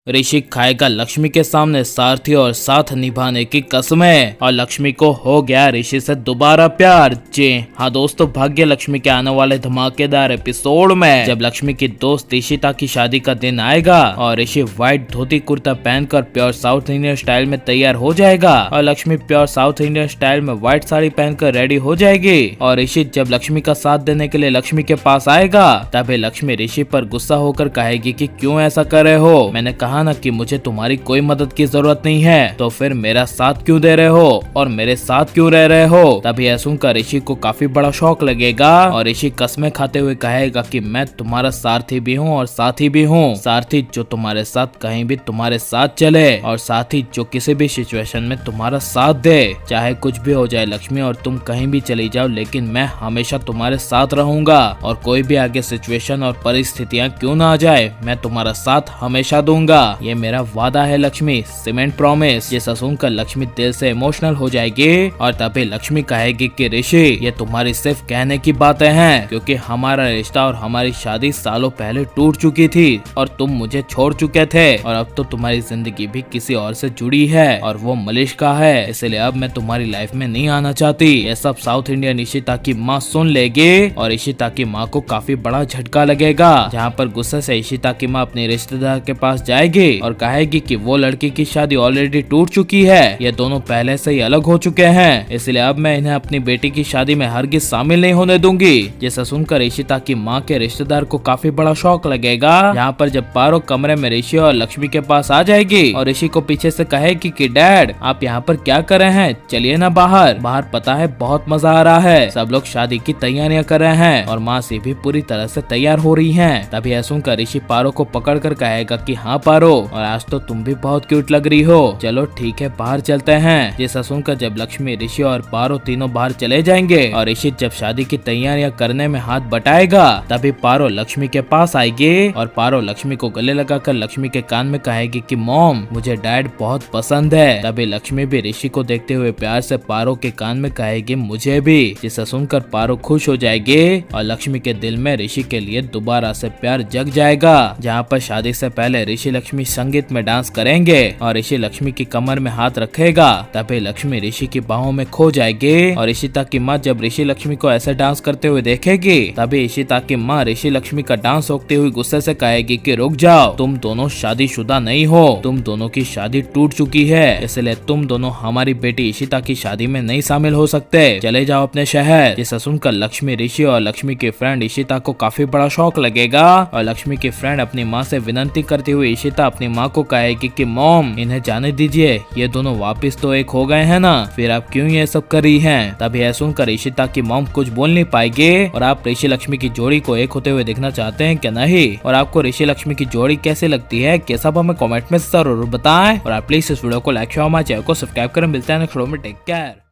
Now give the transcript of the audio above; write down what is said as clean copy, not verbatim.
ऋषि खाएगा लक्ष्मी के सामने सारथी और साथ निभाने की कसमें, और लक्ष्मी को हो गया ऋषि से दोबारा प्यार। जी हाँ दोस्तों, भाग्य लक्ष्मी के आने वाले धमाकेदार एपिसोड में जब लक्ष्मी की दोस्त इशिता की शादी का दिन आएगा और ऋषि व्हाइट धोती कुर्ता पहनकर प्योर साउथ इंडियन स्टाइल में तैयार हो जाएगा और Lakshmi pure south Indian style में व्हाइट साड़ी पहनकर रेडी हो जाएगी और ऋषि जब लक्ष्मी का साथ देने के लिए लक्ष्मी के पास आएगा तभी लक्ष्मी ऋषि पर गुस्सा होकर कहेगी कि क्यों ऐसा कर रहे हो, मैंने कहा ना कि मुझे तुम्हारी कोई मदद की जरूरत नहीं है, तो फिर मेरा साथ क्यों दे रहे हो और मेरे साथ क्यों रह रहे हो। तभी यह सुनकर ऋषि को काफी बड़ा शौक लगेगा और ऋषि कसमें खाते हुए कहेगा कि मैं तुम्हारा सारथी भी हूँ और साथी भी हूँ, सारथी जो तुम्हारे साथ कहीं भी तुम्हारे साथ चले और साथी जो किसी भी सिचुएशन में तुम्हारा साथ दे, चाहे कुछ भी हो जाए लक्ष्मी और तुम कहीं भी चली जाओ, लेकिन मैं हमेशा तुम्हारे साथ रहूंगा और कोई भी आगे सिचुएशन और परिस्थितियाँ क्यों ना आ जाए, मैं तुम्हारा साथ हमेशा दूंगा, ये मेरा वादा है लक्ष्मी, सीमेंट प्रॉमिस। ये सुनकर लक्ष्मी दिल से इमोशनल हो जाएगी और तभी लक्ष्मी कहेगी कि ऋषि ये तुम्हारी सिर्फ कहने की बातें हैं, क्योंकि हमारा रिश्ता और हमारी शादी सालों पहले टूट चुकी थी और तुम मुझे छोड़ चुके थे और अब तो तुम्हारी जिंदगी भी किसी और से जुड़ी है और वो मलिश का है, इसलिए अब मैं तुम्हारी लाइफ में नहीं आना चाहती। ये सब साउथ इंडियन इशिता की माँ सुन लेगी और इशिता की माँ को काफी बड़ा झटका लगेगा, जहाँ पर गुस्से से इशिता की माँ अपने रिश्तेदार के पास जाएगी और कहेगी कि वो लड़की की शादी ऑलरेडी टूट चुकी है, ये दोनों पहले से ही अलग हो चुके हैं, इसलिए अब मैं इन्हें अपनी बेटी की शादी में हरगिज शामिल नहीं होने दूंगी। जिसे सुनकर इशिता की माँ के रिश्तेदार को काफी बड़ा शौक लगेगा। यहाँ पर जब पारो कमरे में ऋषि और लक्ष्मी के पास आ जाएगी और ऋषि को पीछे से कहेगी कि डैड आप यहाँ पर क्या कर रहे हैं, चलिए ना बाहर, बाहर पता है बहुत मजा आ रहा है, सब लोग शादी की तैयारियां कर रहे हैं और माँ से भी पूरी तरह से तैयार हो रही हैं। तभी यह सुनकर ऋषि पारो को पकड़ कर कहेगा कि हाँ पारो, और आज तो तुम भी बहुत क्यूट लग रही हो, चलो ठीक है बाहर चलते हैं। जैसा सुनकर जब लक्ष्मी ऋषि और पारो तीनों बाहर चले जाएंगे और ऋषि जब शादी की तैयारियां करने में हाथ बटाएगा तभी पारो लक्ष्मी के पास आएगी और पारो लक्ष्मी को गले लगाकर लक्ष्मी के कान में कहेगी कि मॉम मुझे डैड बहुत पसंद है। तभी लक्ष्मी भी ऋषि को देखते हुए प्यार से पारो के कान में कहेगी मुझे भी। जिसे सुनकर पारो खुश हो जाएगी और लक्ष्मी के दिल में ऋषि के लिए दोबारा से प्यार जग जाएगा। जहाँ पर शादी से पहले ऋषि लक्ष्मी संगीत में डांस करेंगे और ऋषि लक्ष्मी की कमर में हाथ रखेगा, तभी लक्ष्मी ऋषि की बाहों में खो जाएगी और इशिता की माँ जब ऋषि लक्ष्मी को ऐसे डांस करते हुए देखेगी तभी इशिता की माँ ऋषि लक्ष्मी का डांस रोकते हुए गुस्से से कहेगी कि रुक जाओ, तुम दोनों शादीशुदा नहीं हो, तुम दोनों की शादी टूट चुकी है, इसलिए तुम दोनों हमारी बेटी इशिता की शादी में नहीं शामिल हो सकते, चले जाओ अपने शहर। जिसे सुनकर लक्ष्मी ऋषि और लक्ष्मी की फ्रेंड इशिता को काफी बड़ा शौक लगेगा और लक्ष्मी की फ्रेंड अपनी माँ से विनती करती हुई इशिता अपनी माँ को कहेगी कि मॉम इन्हें जाने दीजिए, ये दोनों वापस तो एक हो गए हैं ना, फिर आप क्यों ये सब कर रही हैं। तभी यह सुनकर इशिता की मॉम कुछ बोल नहीं पाएगी। और आप ऋषि लक्ष्मी की जोड़ी को एक होते हुए देखना चाहते हैं क्या नहीं, और आपको ऋषि लक्ष्मी की जोड़ी कैसे लगती है कैसा हमें कमेंट में जरूर बताएं और आप प्लीज इस वीडियो को लाइक शेयर और चैनल को सब्सक्राइब करें। मिलते हैं नेक्स्ट वीडियो में, टेक केयर।